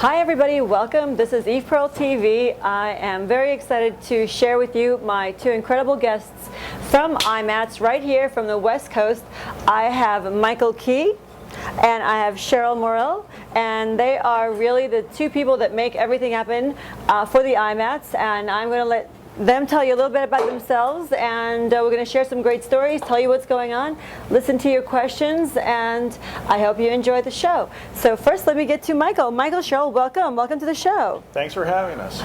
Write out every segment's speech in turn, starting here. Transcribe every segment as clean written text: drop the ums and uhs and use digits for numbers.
Hi everybody, welcome. This is EvePearlTV. I am very excited to share with you my two incredible guests from IMATS right here from the West Coast. I have Michael Key and I have Cheryl Morrill, and they are really the two people that make everything happen for the IMATS, and I'm going to let them tell you a little bit about themselves, and we're going to share some great stories, tell you what's going on, listen to your questions, and I hope you enjoy the show. So first, let me get to Michael. Michael, Cheryl, welcome to the show. Thanks for having us.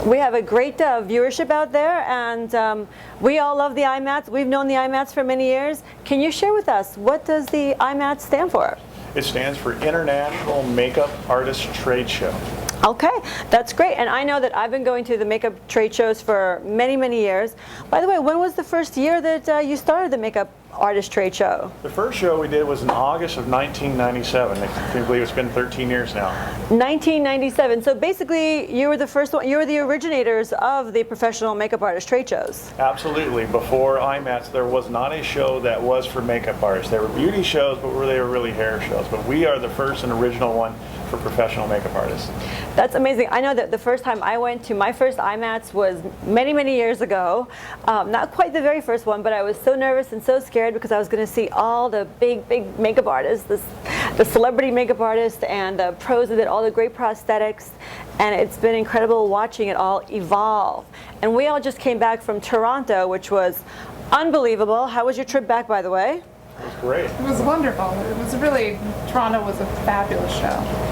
We have a great viewership out there, and we all love the IMATS. We've known the IMATS for many years. Can you share with us, what does the IMATS stand for? It stands for International Makeup Artist Trade Show. Okay, that's great. And I know that I've been going to the makeup trade shows for many, many years. By the way, when was the first year that you started the makeup artist trade show? The first show we did was in August of 1997. I can't believe it's been 13 years now. 1997. So basically, you were the first one. You were the originators of the professional makeup artist trade shows. Absolutely. Before IMATS, there was not a show that was for makeup artists. There were beauty shows, but they were really hair shows. But we are the first and original one for professional makeup artists. That's amazing. I know that the first time I went to my first IMATS was many, many years ago. Not quite the very first one, but I was so nervous and so scared because I was going to see all the big makeup artists, the celebrity makeup artists and the pros that did all the great prosthetics. And it's been incredible watching it all evolve. And we all just came back from Toronto, which was unbelievable. How was your trip back, by the way? It was great. It was wonderful. It was really, Toronto was a fabulous show.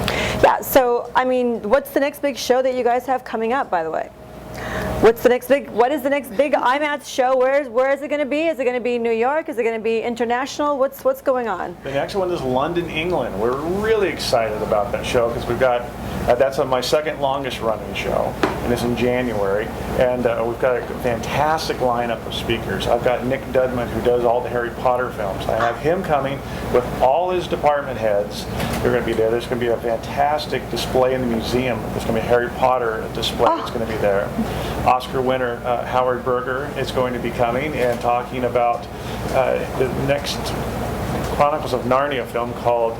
Yeah, so, I mean, what's the next big show that you guys have coming up, by the way? What is the next big IMATS show? Where is it going to be? Is it going to be New York? Is it going to be international? What's going on? The next one is London, England. We're really excited about that show because we've got, that's my second longest running show, and it's in January. And we've got a fantastic lineup of speakers. I've got Nick Dudman, who does all the Harry Potter films. I have him coming with all his department heads. They're going to be there. There's going to be a fantastic display in the museum. There's going to be a Harry Potter display that's going to be there. Oscar winner Howard Berger is going to be coming and talking about the next Chronicles of Narnia film called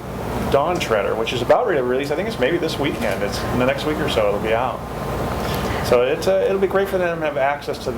Dawn Treader, which is about ready to release. I think it's maybe this weekend. It's in the next week or so it'll be out. So it'll be great for them to have access to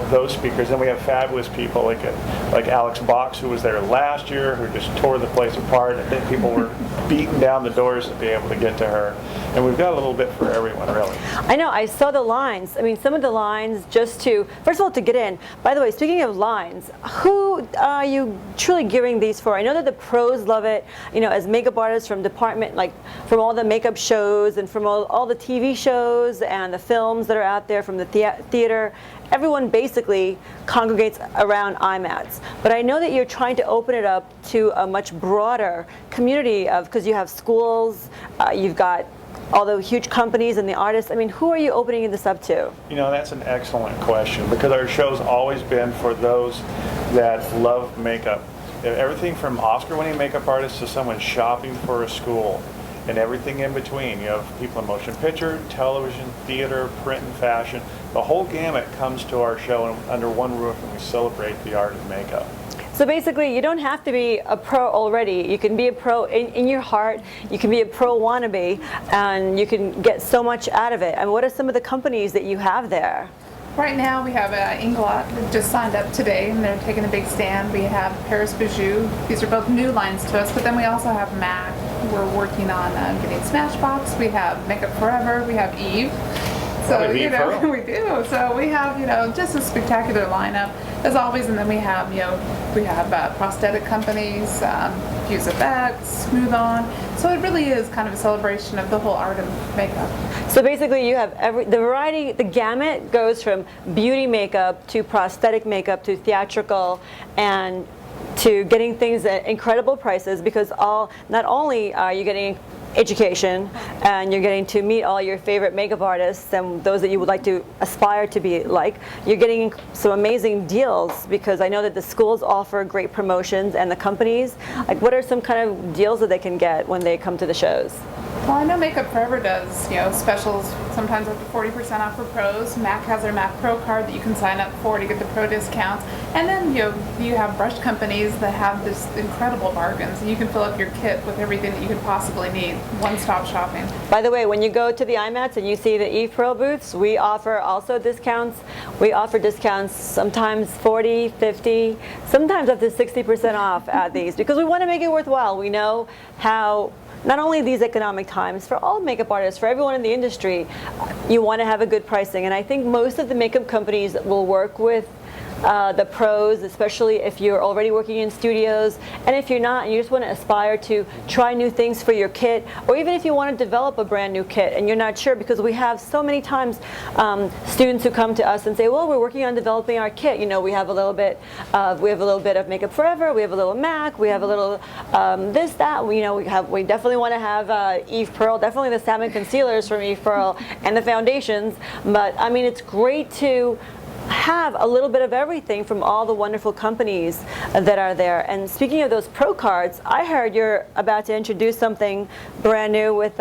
those speakers. And we have fabulous people like Alex Box, who was there last year, who just tore the place apart. I think people were beating down the doors to be able to get to her. And we've got a little bit for everyone, really. I know, I saw the lines. I mean, some of the lines just to, first of all, to get in. By the way, speaking of lines, who are you truly gearing these for? I know that the pros love it, you know, as makeup artists from department, like from all the makeup shows and from all the TV shows and the films that are out there from the theater. Everyone basically congregates around IMATS. But I know that you're trying to open it up to a much broader community of, because you have schools, you've got all the huge companies and the artists. I mean, who are you opening this up to? You know, that's an excellent question, because our show's always been for those that love makeup. Everything from Oscar-winning makeup artists to someone shopping for a school and everything in between. You have people in motion picture, television, theater, print, and fashion. The whole gamut comes to our show under one roof, and we celebrate the art of makeup. So basically, you don't have to be a pro already. You can be a pro in your heart. You can be a pro wannabe, and you can get so much out of it. And what are some of the companies that you have there? Right now we have Inglot that just signed up today, and they're taking a big stand. We have Paris Bijou. These are both new lines to us, but then we also have MAC. We're working on getting Smashbox. We have Makeup Forever. We have Eve. So, you know, we do. So we have, you know, just a spectacular lineup as always. And then we have, you know, we have prosthetic companies, Fuse Effects, Smooth On. So it really is kind of a celebration of the whole art of makeup. So basically you have the variety, the gamut goes from beauty makeup to prosthetic makeup to theatrical and to getting things at incredible prices, because not only are you getting education and you're getting to meet all your favorite makeup artists and those that you would like to aspire to be like, you're getting some amazing deals, because I know that the schools offer great promotions and the companies. Like, what are some kind of deals that they can get when they come to the shows? Well, I know Makeup Forever does, specials sometimes up to 40% off for pros. MAC has their MAC Pro card that you can sign up for to get the pro discounts. And then, you have brush companies that have this incredible bargains. And you can fill up your kit with everything that you could possibly need. One-stop shopping. By the way, when you go to the IMATS and you see the EvePearl booths, we offer also discounts. We offer discounts sometimes 40, 50, sometimes up to 60% off at these because we want to make it worthwhile. We know how not only these economic times, for all makeup artists, for everyone in the industry, you want to have a good pricing. And I think most of the makeup companies will work with the pros, especially if you're already working in studios, and if you're not and you just want to aspire to try new things for your kit, or even if you want to develop a brand new kit and you're not sure, because we have so many times students who come to us and say, well, we're working on developing our kit. We have a little bit of Makeup Forever, we have a little MAC, we have a little this, that. We definitely want to have EvePearl, definitely the salmon concealers from EvePearl and the foundations. But I mean, it's great to have a little bit of everything from all the wonderful companies that are there. And speaking of those pro cards, I heard you're about to introduce something brand new with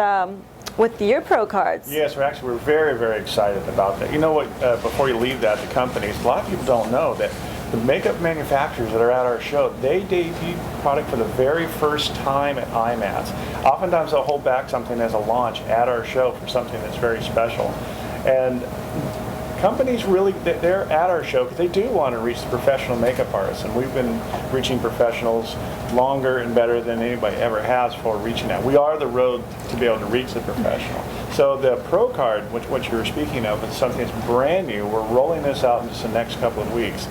your pro cards. Yes, we're very, very excited about that. You know what, before you leave that, the companies, a lot of people don't know that the makeup manufacturers that are at our show, they debut product for the very first time at IMATS. Oftentimes they'll hold back something as a launch at our show for something that's very special. And companies really, they're at our show because they do want to reach the professional makeup artists, and we've been reaching professionals longer and better than anybody ever has for reaching that. We are the road to be able to reach the professional. So the Pro Card, which you were speaking of, is something that's brand new. We're rolling this out in just the next couple of weeks.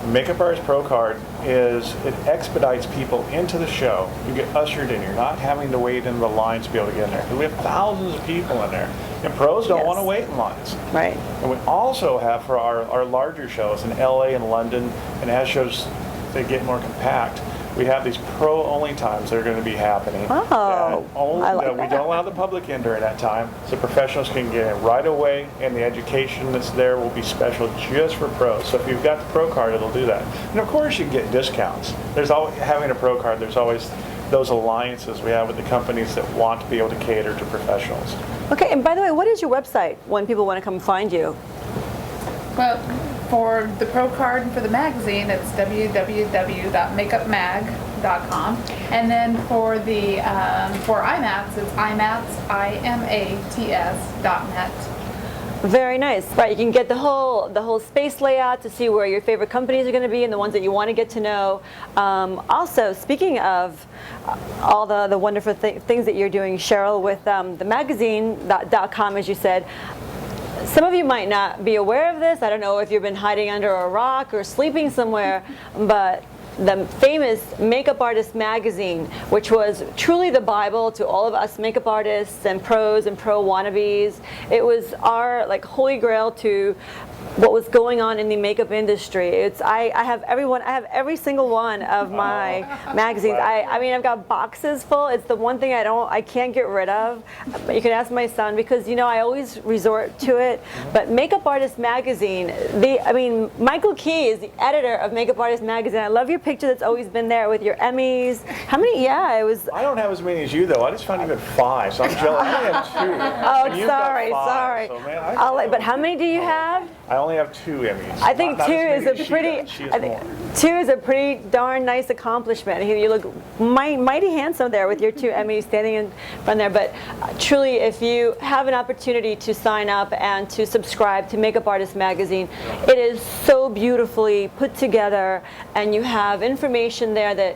Makeup Artist Pro Card it expedites people into the show. You get ushered in. You're not having to wait in the lines to be able to get in there. We have thousands of people in there. And pros don't want to wait in lines. Right. And we also have for our larger shows in LA and London, and as shows they get more compact, we have these pro-only times that are going to be happening. Oh, I like we don't allow the public in during that time, so professionals can get in right away, and the education that's there will be special just for pros. So if you've got the Pro Card, it'll do that. And of course, you can get discounts. There's always, having a Pro Card, there's always those alliances we have with the companies that want to be able to cater to professionals. Okay, and by the way, what is your website when people want to come find you? Well, for the Pro Card and for the magazine, it's www.makeupmag.com. And then for the for IMATS, it's IMATS.net. Very nice. Right, you can get the whole space layout to see where your favorite companies are going to be and the ones that you want to get to know. Also, speaking of all the wonderful things that you're doing, Cheryl, with the magazine.com, as you said, some of you might not be aware of this. I don't know if you've been hiding under a rock or sleeping somewhere, but the famous Makeup Artist magazine, which was truly the Bible to all of us makeup artists and pro wannabes. It was our holy grail to what was going on in the makeup industry. I have every single one of my magazines. Wow. I mean, I've got boxes full. It's the one thing I can't get rid of. You can ask my son because I always resort to it. But Makeup Artist magazine, Michael Key is the editor of Makeup Artist magazine. I love your picture that's always been there with your Emmys. How many? Yeah, it was. I don't have as many as you though. I just found you had 5, so I'm jealous. I only have 2. Oh, And you've sorry, got 5, sorry. So, man, But how many do you have? I only have 2 Emmys. I think Not 2 as many is as a she pretty. does. She has I think more. 2 is a pretty darn nice accomplishment. You look mighty handsome there with your 2 Emmys standing in front there. But truly, if you have an opportunity to sign up and to subscribe to Makeup Artist magazine, it is so beautifully put together, and you have information there that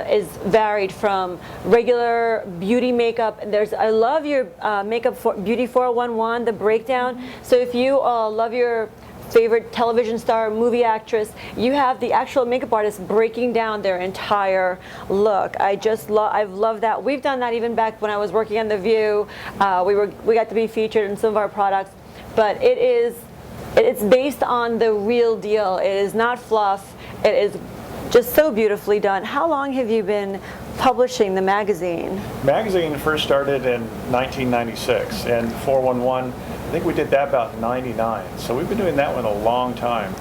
is varied from regular beauty makeup. I love your Beauty 411, the breakdown. So if you love your favorite television star, movie actress, you have the actual makeup artist breaking down their entire look. I've loved that. We've done that even back when I was working on The View. We got to be featured in some of our products, but it's based on the real deal. It is not fluff. It is just so beautifully done. How long have you been publishing the magazine? Magazine first started in 1996, and 411, I think we did that about 99. So we've been doing that one a long time.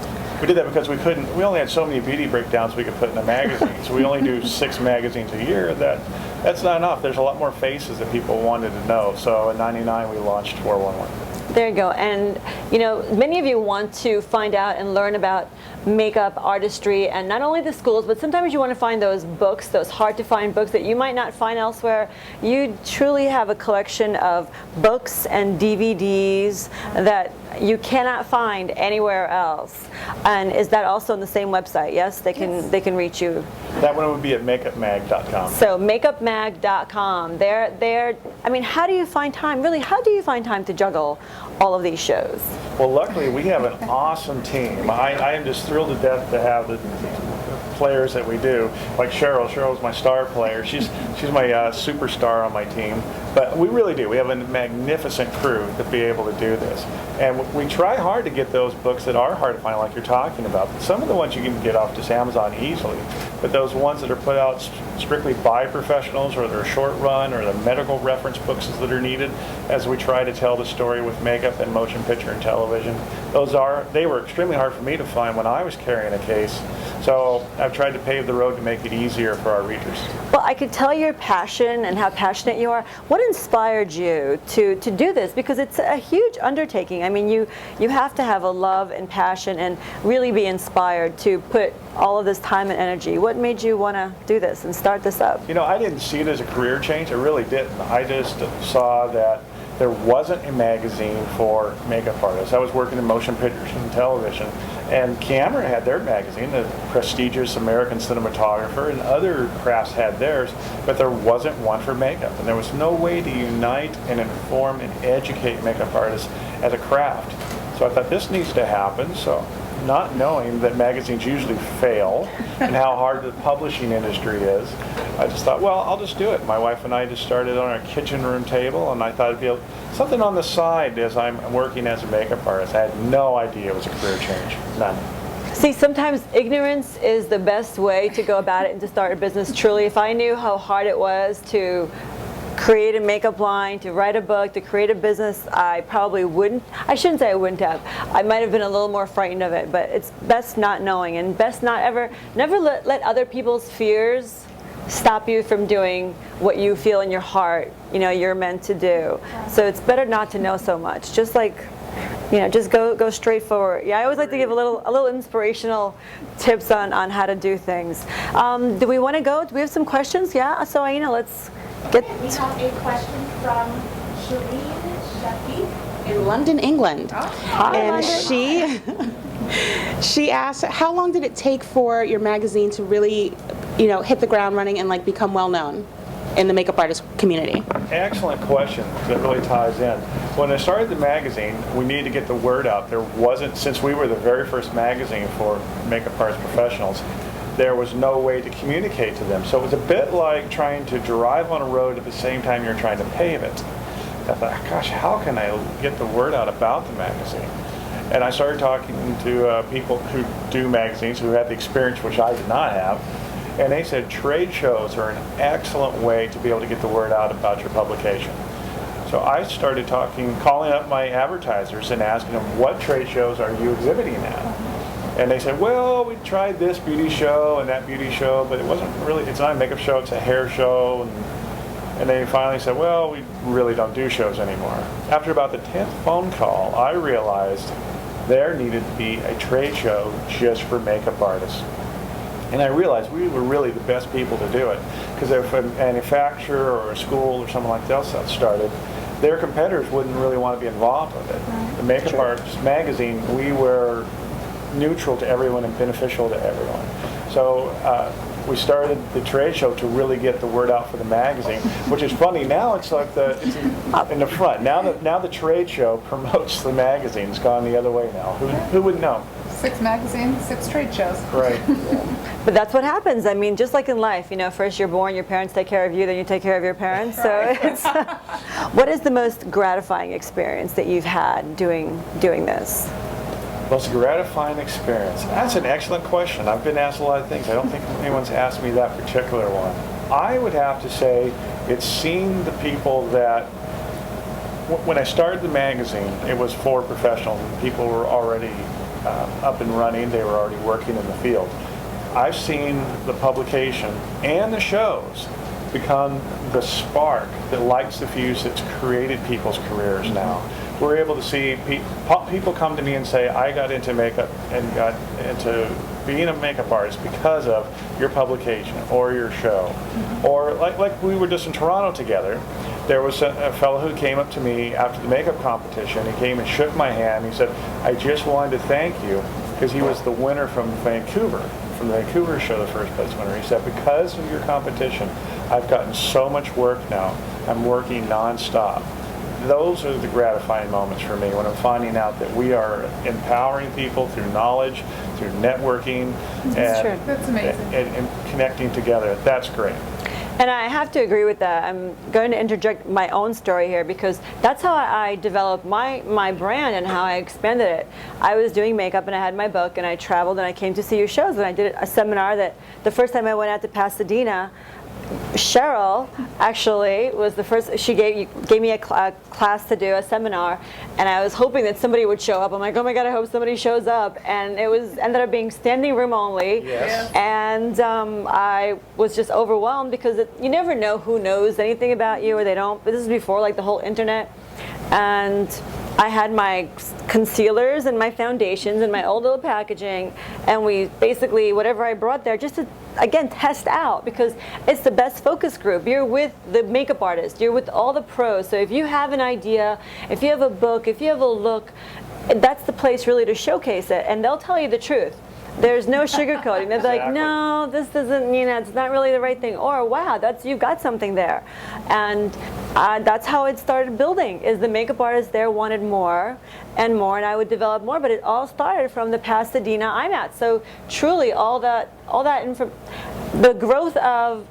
We did that because we only had so many beauty breakdowns we could put in a magazine. So we only do 6 magazines a year. that's not enough. There's a lot more faces that people wanted to know. So in '99 we launched 411. There you go. And you know, many of you want to find out and learn about makeup artistry, and not only the schools, but sometimes you want to find those books, those hard to find books that you might not find elsewhere. You truly have a collection of books and DVDs that you cannot find anywhere else. And is that also on the same website? Yes, they can reach you. That one would be at makeupmag.com. So makeupmag.com. I mean, how do you find time? Really, how do you find time to juggle all of these shows? Well, luckily we have an awesome team. I am just thrilled to death to have the players that we do. Like Cheryl. Cheryl's my star player. She's my superstar on my team. But we really do. We have a magnificent crew to be able to do this. And we try hard to get those books that are hard to find, like you're talking about. Some of the ones you can get off just Amazon easily. But those ones that are put out strictly by professionals, or they're short run, or the medical reference books that are needed, as we try to tell the story with makeup and motion picture and television, they were extremely hard for me to find when I was carrying a case. So I've tried to pave the road to make it easier for our readers. Well, I could tell your passion and how passionate you are. What inspired you to do this? Because it's a huge undertaking. I mean, you have to have a love and passion and really be inspired to put all of this time and energy. What made you want to do this and start this up? You know, I didn't see it as a career change. I really didn't. I just saw that there wasn't a magazine for makeup artists. I was working in motion pictures and television, and Camera had their magazine, the prestigious American Cinematographer, and other crafts had theirs, but there wasn't one for makeup. And there was no way to unite and inform and educate makeup artists as a craft. So I thought this needs to happen. So, not knowing that magazines usually fail and how hard the publishing industry is, I just thought, well, I'll just do it. My wife and I just started on our kitchen room table, and I thought it'd be something on the side as I'm working as a makeup artist. I had no idea it was a career change. None. See, sometimes ignorance is the best way to go about it and to start a business. Truly, if I knew how hard it was to create a makeup line, to write a book, to create a business, I probably wouldn't. I shouldn't say I wouldn't have. I might have been a little more frightened of it, but it's best not knowing, and best never let other people's fears stop you from doing what you feel in your heart, you know, you're meant to do. So it's better not to know so much. Just like, you know, just go straight forward. Yeah, I always like to give a little inspirational tips on how to do things. Do we want to go? Do we have some questions? Yeah, so let's get. Okay, we have a question from Shireen Shafi in London, England. Hi, And London. she asked, how long did it take for your magazine to really, hit the ground running and become well known in the makeup artist community? Excellent question that really ties in. When I started the magazine, we needed to get the word out. There wasn't, since we were the very first magazine for makeup artist professionals, there was no way to communicate to them. So it was a bit like trying to drive on a road at the same time you're trying to pave it. I thought, gosh, how can I get the word out about the magazine? And I started talking to people who do magazines, who had the experience which I did not have. And they said trade shows are an excellent way to be able to get the word out about your publication. So I started calling up my advertisers and asking them, what trade shows are you exhibiting at? And they said, well, we tried this beauty show and that beauty show, but it's not a makeup show, it's a hair show. And they finally said, well, we really don't do shows anymore. After about the 10th phone call, I realized there needed to be a trade show just for makeup artists. And I realized we were really the best people to do it, because if a manufacturer or a school or someone like that started, their competitors wouldn't really want to be involved with it. Right. The Makeup Artist magazine, we were neutral to everyone and beneficial to everyone. So we started the trade show to really get the word out for the magazine, which is funny. Now it's like it's in the front. Now the trade show promotes the magazine. It's gone the other way now. Who would know? 6 magazines, 6 trade shows. Right. But that's what happens. I mean, just like in life, first you're born, your parents take care of you, then you take care of your parents. Right. So what is the most gratifying experience that you've had doing this? Most gratifying experience? That's an excellent question. I've been asked a lot of things. I don't think anyone's asked me that particular one. I would have to say it's seeing the people that, when I started the magazine, it was for professionals. People were already up and running. They were already working in the field. I've seen the publication and the shows become the spark that lights the fuse that's created people's careers now. We're able to see people come to me and say, I got into makeup and got into being a makeup artist because of your publication or your show. Or like we were just in Toronto together. There was a fellow who came up to me after the makeup competition. He came and shook my hand. He said, I just wanted to thank you, because he was the winner from Vancouver show, the first place winner. He said, because of your competition, I've gotten so much work now. I'm working nonstop. Those are the gratifying moments for me when I'm finding out that we are empowering people through knowledge, through networking, and, That's amazing. and connecting together. That's great. And I have to agree with that. I'm going to interject my own story here, because that's how I developed my brand and how I expanded it. I was doing makeup and I had my book and I traveled and I came to see your shows, and I did a seminar that the first time I went out to Pasadena, Cheryl actually was the first. She gave me a class to do a seminar, and I was hoping that somebody would show up. I'm like, oh my God, I hope somebody shows up. And it ended up being standing room only. Yes. And I was just overwhelmed, because you never know who knows anything about you or they don't. But this is before like the whole internet. And I had my concealers and my foundations and my old little packaging, and we basically, whatever I brought there, just to, again, test out, because it's the best focus group. You're with the makeup artist, you're with all the pros. So if you have an idea, if you have a book, if you have a look, that's the place really to showcase it, and they'll tell you the truth. There's no sugarcoating. They're like, no, this doesn't, it's not really the right thing. Or, wow, you've got something there. And that's how it started building, is the makeup artist there wanted more and more, and I would develop more. But it all started from the Pasadena IMATS. So truly, the growth of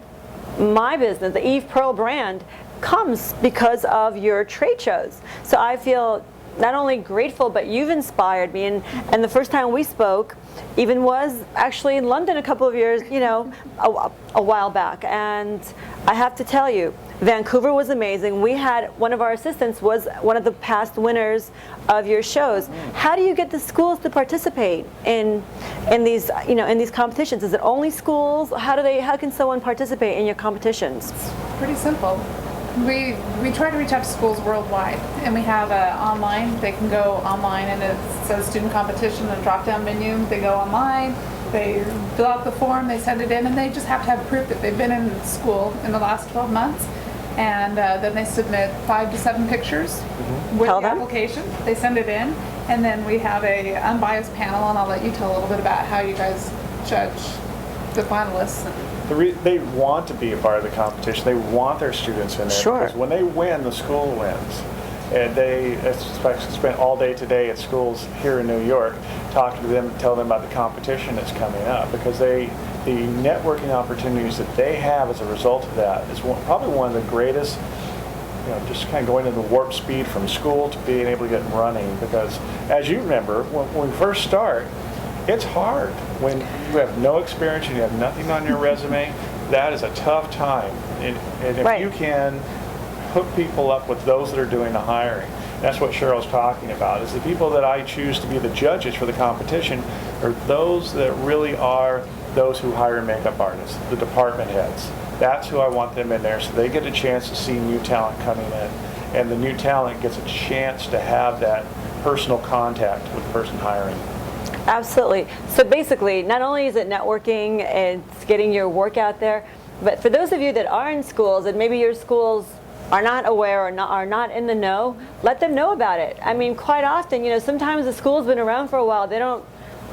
my business, the Eve Pearl brand, comes because of your trade shows. So I feel not only grateful, but you've inspired me. And the first time we spoke even was actually in London a couple of years, a while back. And I have to tell you, Vancouver was amazing. We had one of our assistants was one of the past winners of your shows. How do you get the schools to participate in these competitions? Is it only schools? How can someone participate in your competitions? Pretty simple. We try to reach out to schools worldwide, and we have online. They can go online, and it says student competition, a drop-down menu. They go online, they fill out the form, they send it in, and they just have to have proof that they've been in school in the last 12 months. And then they submit 5 to 7 pictures with the application. They send it in, and then we have a unbiased panel, and I'll let you tell a little bit about how you guys judge the finalists. They want to be a part of the competition. They want their students in there. Sure. Because when they win, the school wins. And they spent all day today at schools here in New York talking to them, telling them about the competition that's coming up. Because the networking opportunities that they have as a result of that is probably one of the greatest, just kind of going into the warp speed from school to being able to get running. Because as you remember, when we first start, it's hard. When you have no experience and you have nothing on your resume, that is a tough time. And if you can hook people up with those that are doing the hiring, that's what Cheryl's talking about, is the people that I choose to be the judges for the competition are those that really are those who hire makeup artists, the department heads. That's who I want them in there, so they get a chance to see new talent coming in. And the new talent gets a chance to have that personal contact with the person hiring. Absolutely. So basically, not only is it networking, it's getting your work out there, but for those of you that are in schools and maybe your schools are not aware or are not in the know, let them know about it. I mean, quite often, sometimes the school's been around for a while, they don't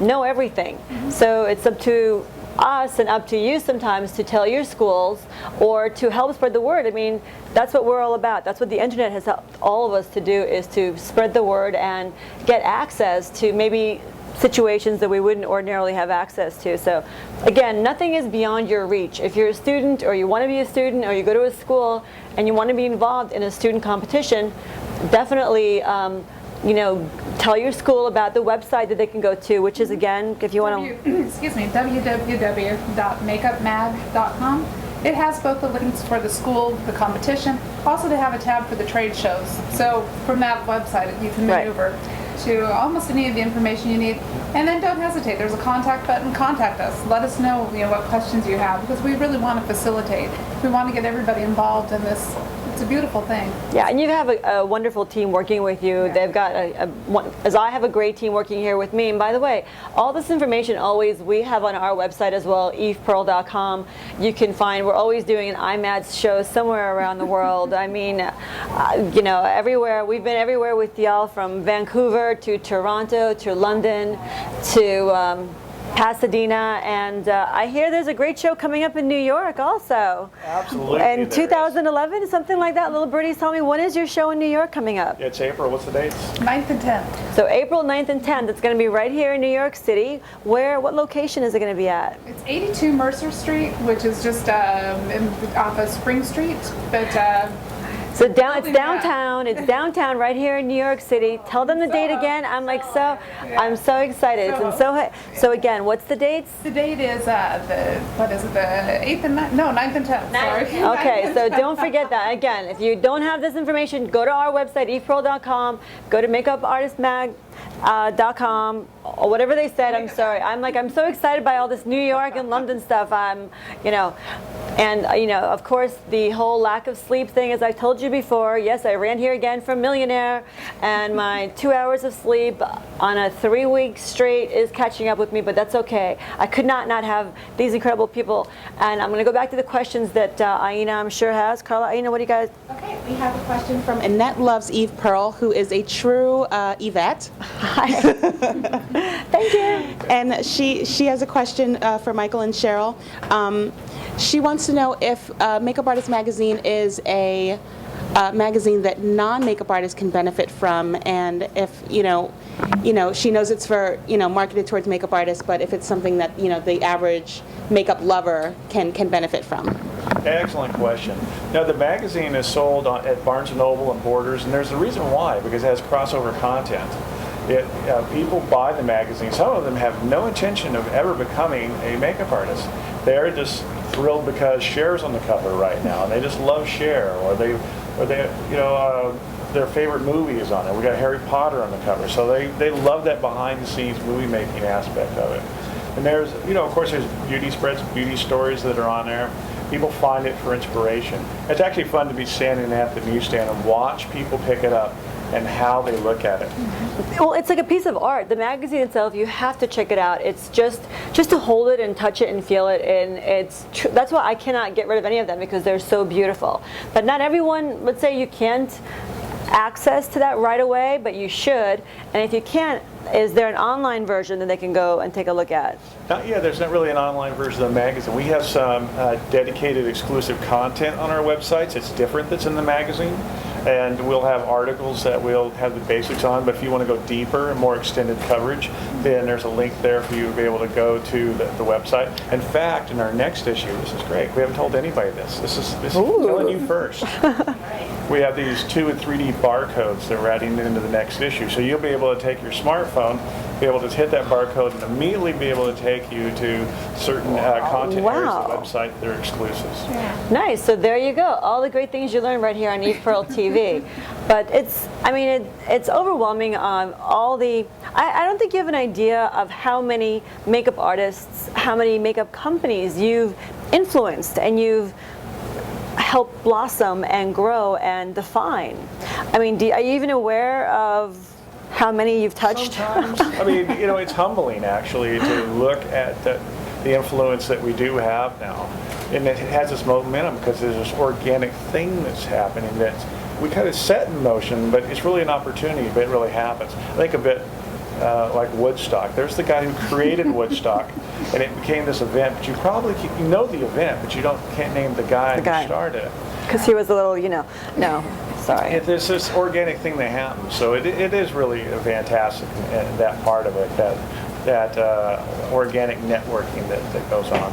know everything. So it's up to us and up to you sometimes to tell your schools or to help spread the word. I mean, that's what we're all about. That's what the internet has helped all of us to do, is to spread the word and get access to maybe situations that we wouldn't ordinarily have access to. So again, nothing is beyond your reach. If you're a student or you want to be a student or you go to a school and you want to be involved in a student competition, definitely tell your school about the website that they can go to, which is, again, if you want to www.makeupmag.com. It has both the links for the school, the competition. Also, they have a tab for the trade shows. So from that website, you can maneuver to almost any of the information you need. And then don't hesitate. There's a contact button. Contact us. Let us know, what questions you have, because we really want to facilitate. We want to get everybody involved in this. It's a beautiful thing. Yeah, and you have a wonderful team working with you. Yeah. They've got as I have a great team working here with me. And by the way, all this information always we have on our website as well, EvePearl.com. You can find, we're always doing an IMATS show somewhere around the world. I mean, everywhere. We've been everywhere with y'all, from Vancouver to Toronto to London to Pasadena, and I hear there's a great show coming up in New York also. Absolutely. And 2011, something like that. Little birdies tell me, when is your show in New York coming up? It's April. What's the dates? 9th and 10th. So April 9th and 10th. It's going to be right here in New York City. What location is it going to be at? It's 82 Mercer Street, which is just off of Spring Street, but So it's downtown. It's downtown right here in New York City. Tell them the date again. I'm so excited. And so again, what's the dates? the date is the 8th and 9th? No, 9th and 10th. Sorry. Okay, so don't forget that. Again, if you don't have this information, go to our website, EvePearl.com, go to MakeupArtistMag.com, or whatever they said. I'm sorry. I'm so excited by all this New York and London stuff. And of course, the whole lack of sleep thing, as I told you before. Yes, I ran here again from Millionaire, and my 2 hours of sleep on a 3-week straight is catching up with me, but that's okay. I could not have these incredible people. And I'm going to go back to the questions that Aina, I'm sure, has. Carla, Aina, what do you guys? Okay, we have a question from Annette Loves Eve Pearl, who is a true Evette. Hi. Thank you. And she has a question for Michael and Cheryl. She wants to know if Makeup Artist Magazine is a magazine that non-makeup artists can benefit from, and if she knows it's for marketed towards makeup artists, but if it's something that the average makeup lover can benefit from. Excellent question. Now, the magazine is sold at Barnes & Noble and Borders, and there's a reason why, because it has crossover content. People buy the magazine. Some of them have no intention of ever becoming a makeup artist. They're just thrilled because Cher's on the cover right now, and they just love Cher, or their favorite movie is on it. We got Harry Potter on the cover, so they love that behind-the-scenes movie-making aspect of it. And there's, of course, there's beauty spreads, beauty stories that are on there. People find it for inspiration. It's actually fun to be standing at the newsstand and watch people pick it up and how they look at it. Well, it's like a piece of art. The magazine itself, you have to check it out. It's just to hold it and touch it and feel it, and that's why I cannot get rid of any of them, because they're so beautiful. But not everyone, let's say you can't access to that right away, but you should. And if you can't, is there an online version that they can go and take a look at? There's not really an online version of the magazine. We have some dedicated exclusive content on our websites. It's different that's in the magazine. And we'll have articles that we'll have the basics on, but if you want to go deeper and more extended coverage, then there's a link there for you to be able to go to the website. In fact, in our next issue, this is great. We haven't told anybody this. This is telling you first. We have these 2 and 3D barcodes that we're adding into the next issue. So you'll be able to take your smartphone, be able to hit that barcode, and immediately be able to take you to certain content areas of the website that are exclusives. Yeah. Nice. So there you go. All the great things you learn right here on EvePearlTV. But it's overwhelming. I don't think you have an idea of how many makeup artists, how many makeup companies you've influenced and you've helped blossom and grow and define. I mean, are you even aware of how many you've touched? Sometimes. It's humbling, actually, to look at the influence that we do have now. And it has this momentum because there's this organic thing that's happening that we kind of set in motion, but it's really an opportunity, but it really happens. I think a bit like Woodstock. There's the guy who created Woodstock, and it became this event, but you know the event, but can't name the guy who started it. Because he was a little, no, sorry. There's this organic thing that happens, so it is really fantastic, that part of it, that organic networking that goes on.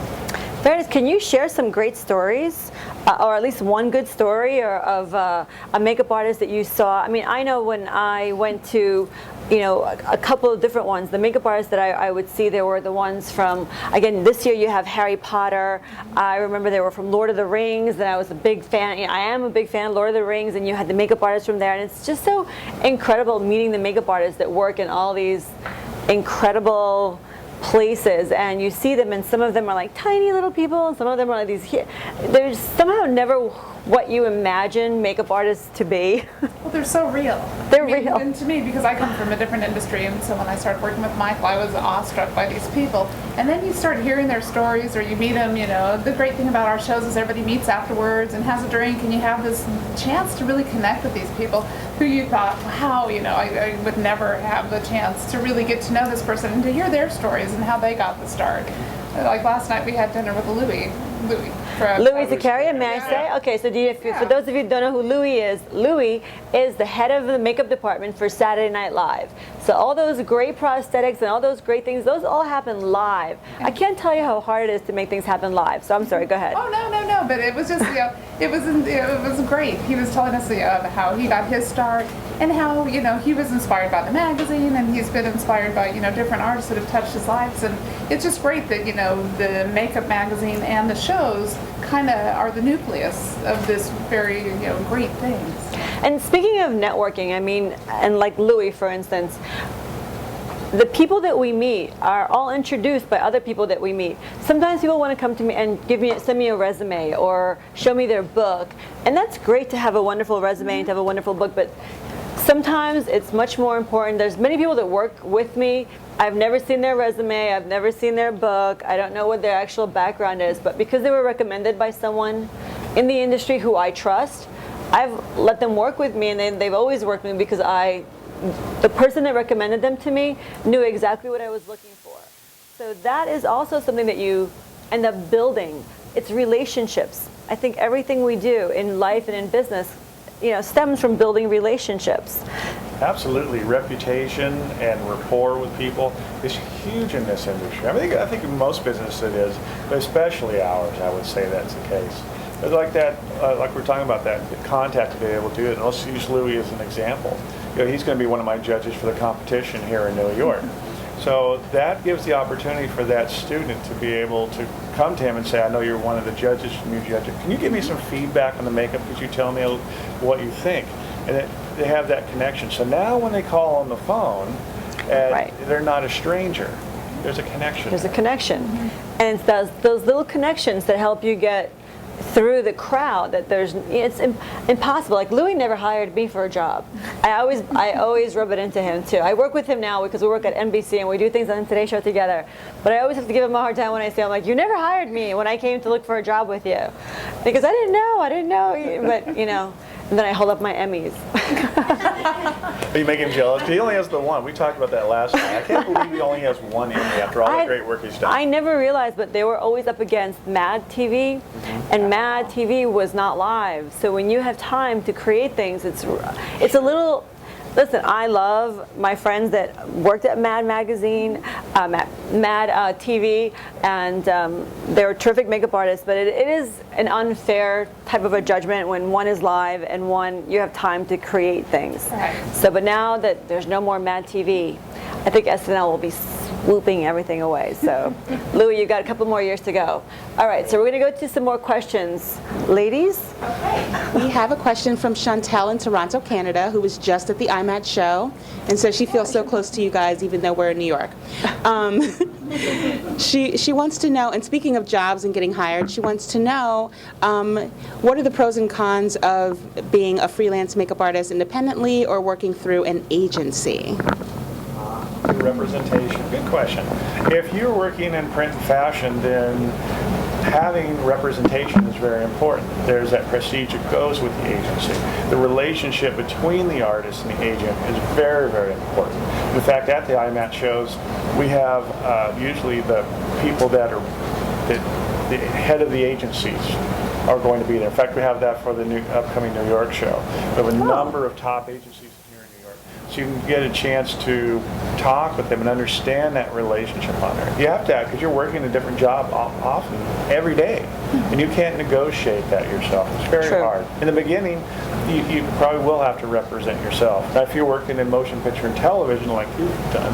Meredith, can you share some great stories, or at least one good story of a makeup artist that you saw? I mean, I know when I went to, a couple of different ones, the makeup artists that I would see, there were the ones from, again, this year you have Harry Potter. I remember they were from Lord of the Rings, and I was a big fan. I am a big fan of Lord of the Rings, and you had the makeup artists from there, and it's just so incredible meeting the makeup artists that work in all these incredible places, and you see them, and some of them are like tiny little people, and some of them are like these. There's somehow never what you imagine makeup artists to be. Well, they're so real. They're real. And to me, because I come from a different industry, and so when I started working with Michael, I was awestruck by these people. And then you start hearing their stories, or you meet them. You know, the great thing about our shows is everybody meets afterwards and has a drink, and you have this chance to really connect with these people who you thought, wow, you know, I would never have the chance to really get to know this person and to hear their stories and how they got the start. Like last night, we had dinner with Louis Zakaria, may I say? Okay, so for those of you who don't know who Louis is the head of the makeup department for Saturday Night Live. So all those great prosthetics and all those great things, those all happen live. I can't tell you how hard it is to make things happen live. So I'm sorry, go ahead. Oh, no, but it was just, you know, it was great. He was telling us how he got his start and how, you know, he was inspired by the magazine, and he's been inspired by, you know, different artists that have touched his lives. And it's just great that, you know, the makeup magazine and the shows kind of are the nucleus of this very, you know, great things. And speaking of networking, I mean, and like Louis, for instance, the people that we meet are all introduced by other people that we meet. Sometimes people want to come to me and send me a resume or show me their book, and that's great to have a wonderful resume and to have a wonderful book, but sometimes it's much more important. There's many people that work with me. I've never seen their resume, I've never seen their book, I don't know what their actual background is, but because they were recommended by someone in the industry who I trust, I've let them work with me, and they've always worked with me because the person that recommended them to me knew exactly what I was looking for. So that is also something that you end up building. It's relationships. I think everything we do in life and in business, you know, stems from building relationships. Absolutely. Reputation and rapport with people is huge in this industry. I think in most businesses it is, but especially ours, I would say that's the case. But like that, like we're talking about, that contact to be able to do it, and let's use Louis as an example. You know, he's going to be one of my judges for the competition here in New York. So that gives the opportunity for that student to be able to come to him and say, I know you're one of the judges, new judges. Can you give me some feedback on the makeup? Could you tell me what you think? And they have that connection. So now when they call on the phone, they're not a stranger. There's a connection. There's a connection. And it's those little connections that help you get through the crowd, that it's impossible. Like Louis never hired me for a job. I always rub it into him too. I work with him now because we work at NBC and we do things on the Today Show together. But I always have to give him a hard time when I say, I'm like, you never hired me when I came to look for a job with you. Because I didn't know. But, you know, and then I hold up my Emmys. Are you making him jealous? He only has the one. We talked about that last night. I can't believe he only has one Emmy after all the great work he's done. I never realized, but they were always up against Mad TV, and Mad TV was not live. So when you have time to create things, it's a little. Listen, I love my friends that worked at Mad Magazine, Mad TV, and they're terrific makeup artists, but it is an unfair type of a judgment when one is live and one you have time to create things. Right. So, but now that there's no more Mad TV, I think SNL will be swooping everything away. So, Louis, you've got a couple more years to go. All right, so we're going to go to some more questions. Ladies? We have a question from Chantel in Toronto, Canada, who was just at the IMATS show, and so she feels so close to you guys, even though we're in New York. She wants to know, and speaking of jobs and getting hired, she wants to know what are the pros and cons of being a freelance makeup artist independently or working through an agency? Representation. Good question. If you're working in print and fashion, then having representation is very important. There's that prestige that goes with the agency. The relationship between the artist and the agent is very, very important. In fact, at the IMATS shows, we have usually the people that are the head of the agencies are going to be there. In fact, we have that for the upcoming New York show. We have a number of top agencies here in New York. So you can get a chance to talk with them and understand that relationship on there. You have to, because you're working a different job often, every day, and you can't negotiate that yourself. It's very hard. In the beginning, you probably will have to represent yourself. Now, if you're working in motion picture and television like you've done,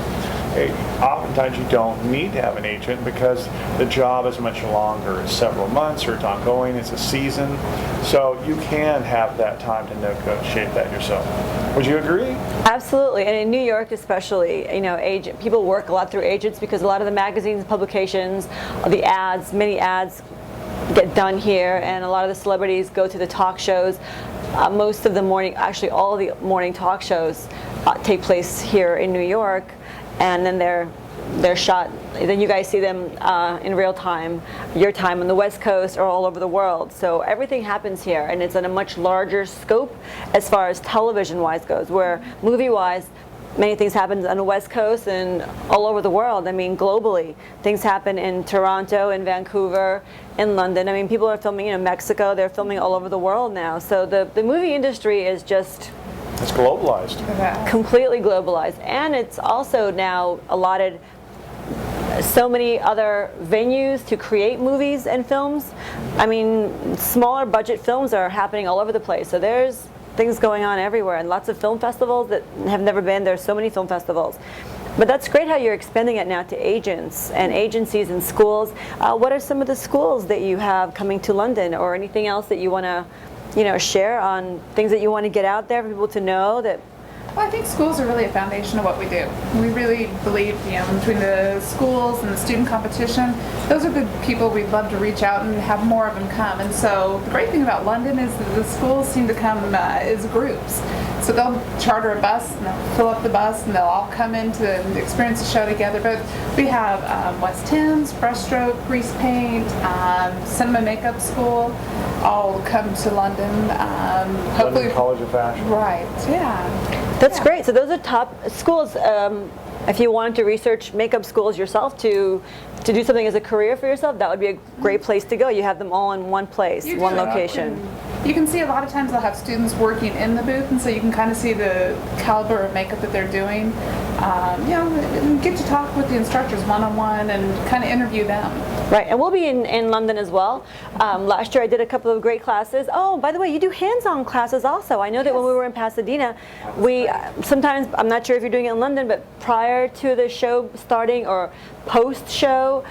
oftentimes you don't need to have an agent because the job is much longer. It's several months or it's ongoing, it's a season. So you can have that time to negotiate that yourself. Would you agree? Absolutely, and in New York especially, you know, people work a lot through agents because a lot of the magazines, publications, the ads, many ads get done here, and a lot of the celebrities go to the talk shows. Most of the morning, actually all of the morning talk shows take place here in New York, and then they're shot. Then you guys see them in real time, your time on the West Coast or all over the world. So everything happens here, and it's on a much larger scope as far as television-wise goes, where movie-wise, many things happen on the West Coast and all over the world. I mean, globally, things happen in Toronto, in Vancouver, in London. I mean, people are filming in Mexico. They're filming all over the world now. So the movie industry is just... It's globalized. Completely globalized. And it's also now allotted so many other venues to create movies and films. I mean, smaller budget films are happening all over the place. So there's things going on everywhere, and lots of film festivals that have never been. There's so many film festivals. But that's great how you're expanding it now to agents and agencies and schools. What are some of the schools that you have coming to London, or anything else that you want to, you know, share on things that you want to get out there for people to know that? Well, I think schools are really a foundation of what we do. We really believe, you know, between the schools and the student competition, those are good people we'd love to reach out and have more of them come. And so the great thing about London is that the schools seem to come as groups. So they'll charter a bus and they'll fill up the bus and they'll all come in to experience the show together. But we have West Thames, brushstroke, grease paint, cinema makeup school, all come to London. Hopefully, London College of Fashion. Right, yeah. That's great. So those are top schools. If you wanted to research makeup schools yourself to do something as a career for yourself, that would be a great place to go. You have them all in one place, one location. You can see a lot of times they'll have students working in the booth, and so you can kind of see the caliber of makeup that they're doing. You know, and get to talk with the instructors one-on-one and kind of interview them. Right, and we'll be in London as well. Last year I did a couple of great classes. Oh, by the way, you do hands-on classes also. I know that when we were in Pasadena, we sometimes, I'm not sure if you're doing it in London, but prior to the show starting or post-show,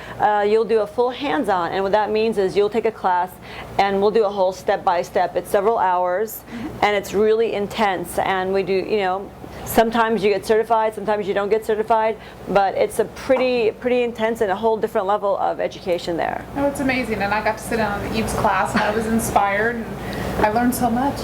you'll do a full hands-on, and what that means is you'll take a class and we'll do a whole step-by-step. It's several hours, and it's really intense, and we do, you know, sometimes you get certified, sometimes you don't get certified, but it's a pretty intense and a whole different level of education there. Oh, it's amazing, and I got to sit in on Eve's class, and I was inspired, and I learned so much.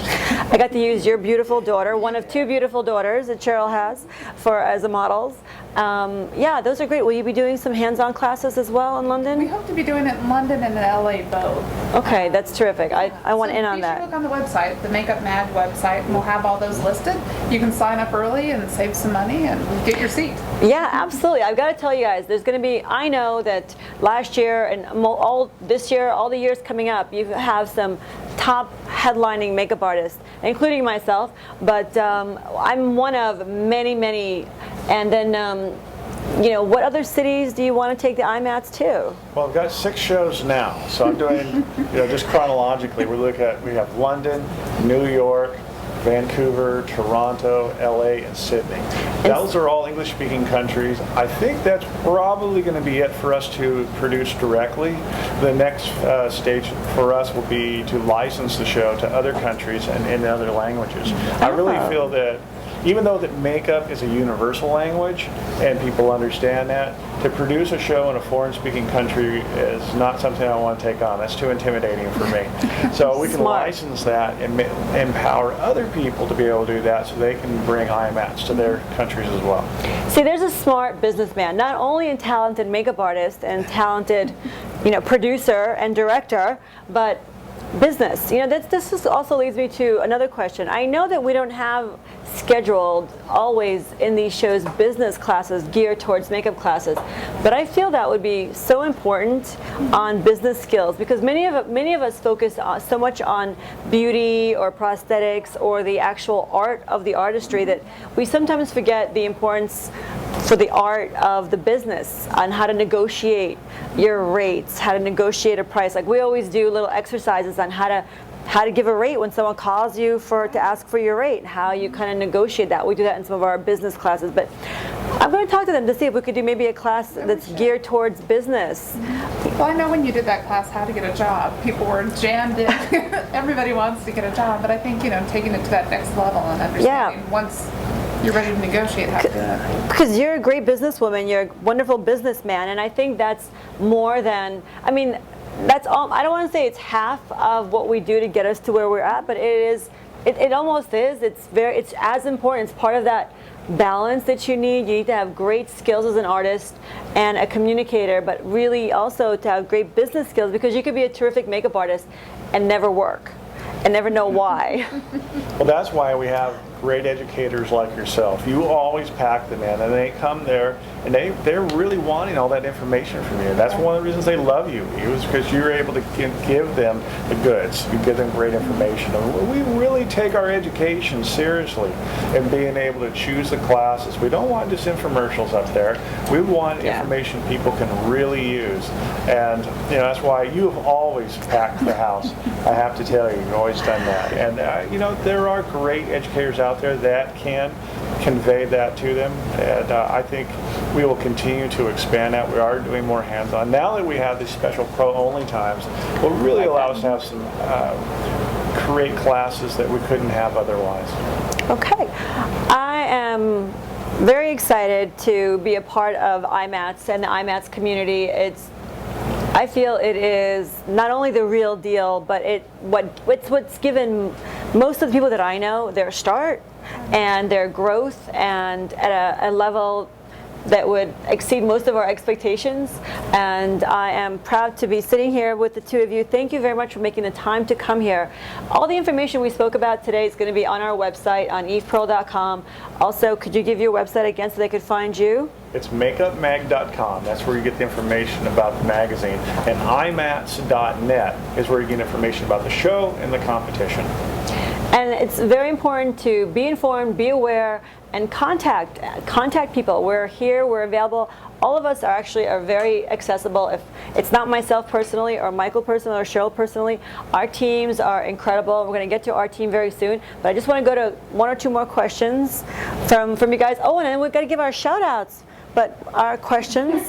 I got to use your beautiful daughter, one of two beautiful daughters that Cheryl has, as a models. Yeah, those are great. Will you be doing some hands-on classes as well in London? We hope to be doing it in London and in LA both. Okay, that's terrific. I want in on that. You should look on the website, the Makeup Mag website, and we'll have all those listed. You can sign up early and save some money and get your seat. Yeah, absolutely. I've got to tell you guys, there's going to be, I know that last year and all this year, all the years coming up, you have some top headlining makeup artists, including myself, but I'm one of many, and then you know, what other cities do you want to take the IMATS to? Well, I've got 6 shows now, so I'm doing, you know, just chronologically, we have London, New York, Vancouver, Toronto, LA, and Sydney. Those are all English-speaking countries. I think that's probably going to be it for us to produce directly. The next stage for us will be to license the show to other countries and in other languages. I really feel that even though that makeup is a universal language and people understand that, to produce a show in a foreign-speaking country is not something I want to take on. That's too intimidating for me. So we can license that and empower other people to be able to do that so they can bring IMATS to their countries as well. See, there's a smart businessman, not only a talented makeup artist and talented, you know, producer and director, but business. You know, this also leads me to another question. I know that we don't have scheduled always in these shows business classes geared towards makeup classes, but I feel that would be so important on business skills, because many of us focus so much on beauty or prosthetics or the actual art of the artistry that we sometimes forget the importance for the art of the business, on how to negotiate your rates, how to negotiate a price. Like we always do little exercises on how to how to give a rate when someone calls you to ask for your rate, how you kind of negotiate that. We do that in some of our business classes, but I'm going to talk to them to see if we could do maybe a class that's geared towards business. Well, I know when you did that class, How to Get a Job, people were jammed in. Everybody wants to get a job, but I think, taking it to that next level and understanding once you're ready to negotiate how to do it. Because you're a great businesswoman, you're a wonderful businessman, and I think that's more than, that's all. I don't want to say it's half of what we do to get us to where we're at, but it is. It almost is. It's as important. It's part of that balance that you need. You need to have great skills as an artist and a communicator, but really also to have great business skills, because you could be a terrific makeup artist and never work and never know why. Well, that's why we have great educators like yourself. You always pack them in, and they come there, and they're really wanting all that information from you. That's one of the reasons they love you, is because you're able to give them the goods. You give them great information. And we really take our education seriously and being able to choose the classes. We don't want just infomercials up there. We want information people can really use. And that's why you have always packed the house. I have to tell you, you've always done that. And there are great educators out there that can convey that to them, and I think we will continue to expand that. We are doing more hands-on. Now that we have these special pro-only times, will really allow us to have some create classes that we couldn't have otherwise. Okay. I am very excited to be a part of IMATS and the IMATS community. I feel it is not only the real deal, but it's what's given most of the people that I know their start and their growth, and at a level that would exceed most of our expectations. And I am proud to be sitting here with the two of you. Thank you very much for making the time to come here. All the information we spoke about today is going to be on our website on EvePearl.com. Also, could you give your website again so they could find you? It's makeupmag.com. That's where you get the information about the magazine. And imats.net is where you get information about the show and the competition. And it's very important to be informed, be aware, and contact people. We're here, we're available. All of us are very accessible. If it's not myself personally, or Michael personally, or Cheryl personally, our teams are incredible. We're going to get to our team very soon. But I just want to go to one or two more questions from you guys. Oh, and then we've got to give our shout outs. But our questions.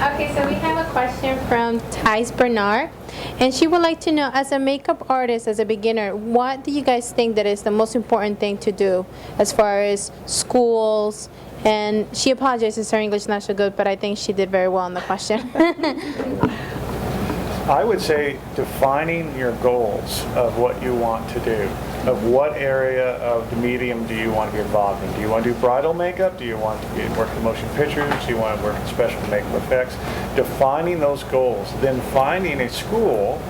Okay, so we have a question from Thais Bernard, and she would like to know, as a makeup artist, as a beginner, what do you guys think that is the most important thing to do as far as schools? And she apologizes, her English is not so good, but I think she did very well on the question. I would say defining your goals of what you want to do, of what area of the medium do you want to be involved in. Do you want to do bridal makeup? Do you want to work in motion pictures? Do you want to work in special makeup effects? Defining those goals, then finding a school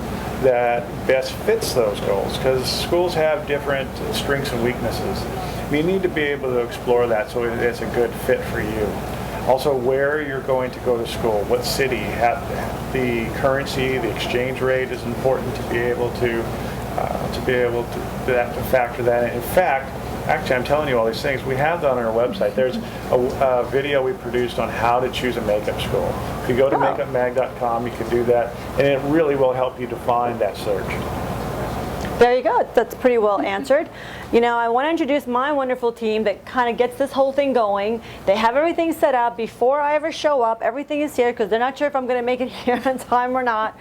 that best fits those goals, because schools have different strengths and weaknesses. You need to be able to explore that so it's a good fit for you. Also, where you're going to go to school, what city, the currency, the exchange rate is important to be able to factor that in. In fact, actually, I'm telling you all these things. We have that on our website. There's a video we produced on how to choose a makeup school. If you go to makeupmag.com, you can do that, and it really will help you define that search. There you go. That's pretty well answered. I want to introduce my wonderful team that kind of gets this whole thing going. They have everything set up before I ever show up. Everything is here because they're not sure if I'm going to make it here on time or not,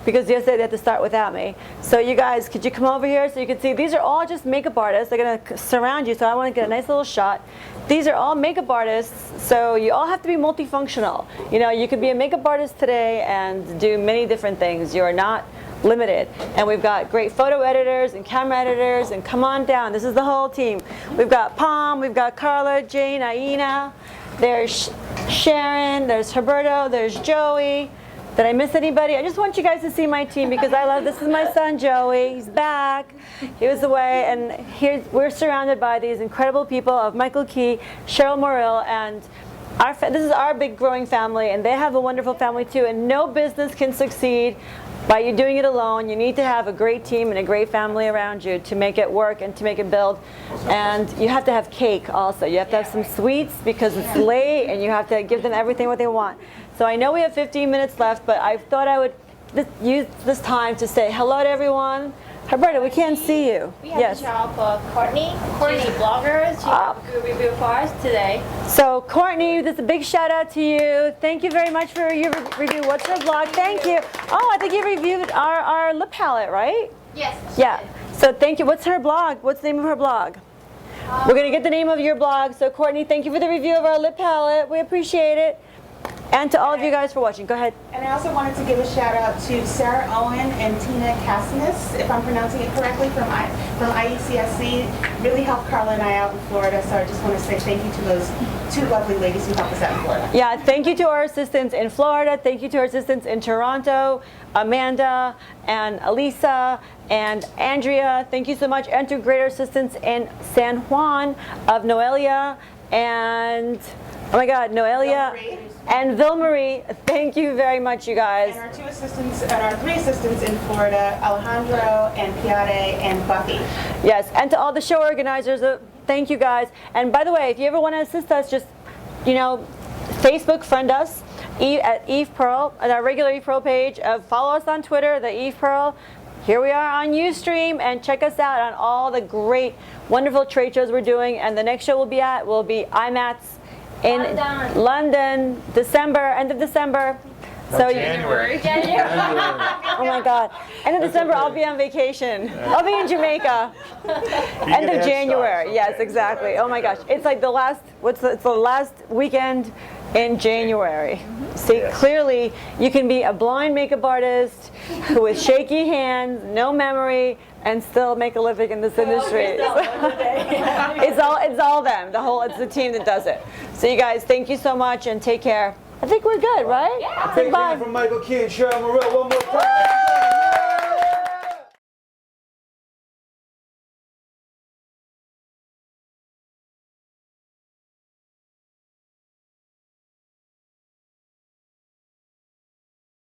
because yesterday they had to start without me. So you guys, could you come over here so you can see? These are all just makeup artists. They're going to surround you, so I want to get a nice little shot. These are all makeup artists, so you all have to be multifunctional. You could be a makeup artist today and do many different things. You are not limited. And we've got great photo editors and camera editors, and come on down. This is the whole team. We've got Pam, we've got Carla, Jane, Aina, there's Sharon, there's Herberto, there's Joey. Did I miss anybody? I just want you guys to see my team because I love, this is my son Joey. He's back. He was away, and here we're surrounded by these incredible people of Michael Key, Cheryl Morrill, and this is our big growing family, and they have a wonderful family too, and no business can succeed by you doing it alone. You need to have a great team and a great family around you to make it work and to make it build. And you have to have cake also. You have to have some sweets because it's late, and you have to give them everything what they want. So I know we have 15 minutes left, but I thought I would use this time to say hello to everyone. Roberta, we can't see you. We have Yes. a shout out for Courtney. She's a blogger. She has a good review for us today. So Courtney, this is a big shout out to you. Thank you very much for your review. What's her blog? Thank you. Oh, I think you reviewed our lip palette, right? Yes. Yeah. So thank you. What's her blog? What's the name of her blog? We're going to get the name of your blog. So Courtney, thank you for the review of our lip palette. We appreciate it. And to all of you guys for watching. Go ahead. And I also wanted to give a shout out to Sarah Owen and Tina Cassinis, if I'm pronouncing it correctly, from IECSC. Really helped Carla and I out in Florida, so I just want to say thank you to those two lovely ladies who helped us out in Florida. Yeah, thank you to our assistants in Florida. Thank you to our assistants in Toronto, Amanda and Elisa and Andrea. Thank you so much. And to greater assistants in San Juan of Noelia and, oh my God, Noelia and Vilmarie. Thank you very much, you guys. And our two assistants, and our three assistants in Florida, Alejandro and Piade and Buffy. Yes, and to all the show organizers, thank you guys. And by the way, if you ever want to assist us, just, Facebook friend us at EvePearl, at our regular EvePearl page. Follow us on Twitter, the EvePearl. Here we are on Ustream, and check us out on all the great, wonderful trade shows we're doing. And the next show we'll be at will be IMATS in London, end of December. January. Oh my God. End of December, I'll be on vacation. I'll be in Jamaica. End of January. Yes, exactly. Oh my gosh. It's like it's the last weekend in January. See, clearly you can be a blind makeup artist with shaky hands, no memory, and still make a living in this industry. It's all them. It's the team that does it. So you guys, thank you so much and take care. I think we're good, right? Yeah. From Michael Key and Cheryl Morrill, one more time.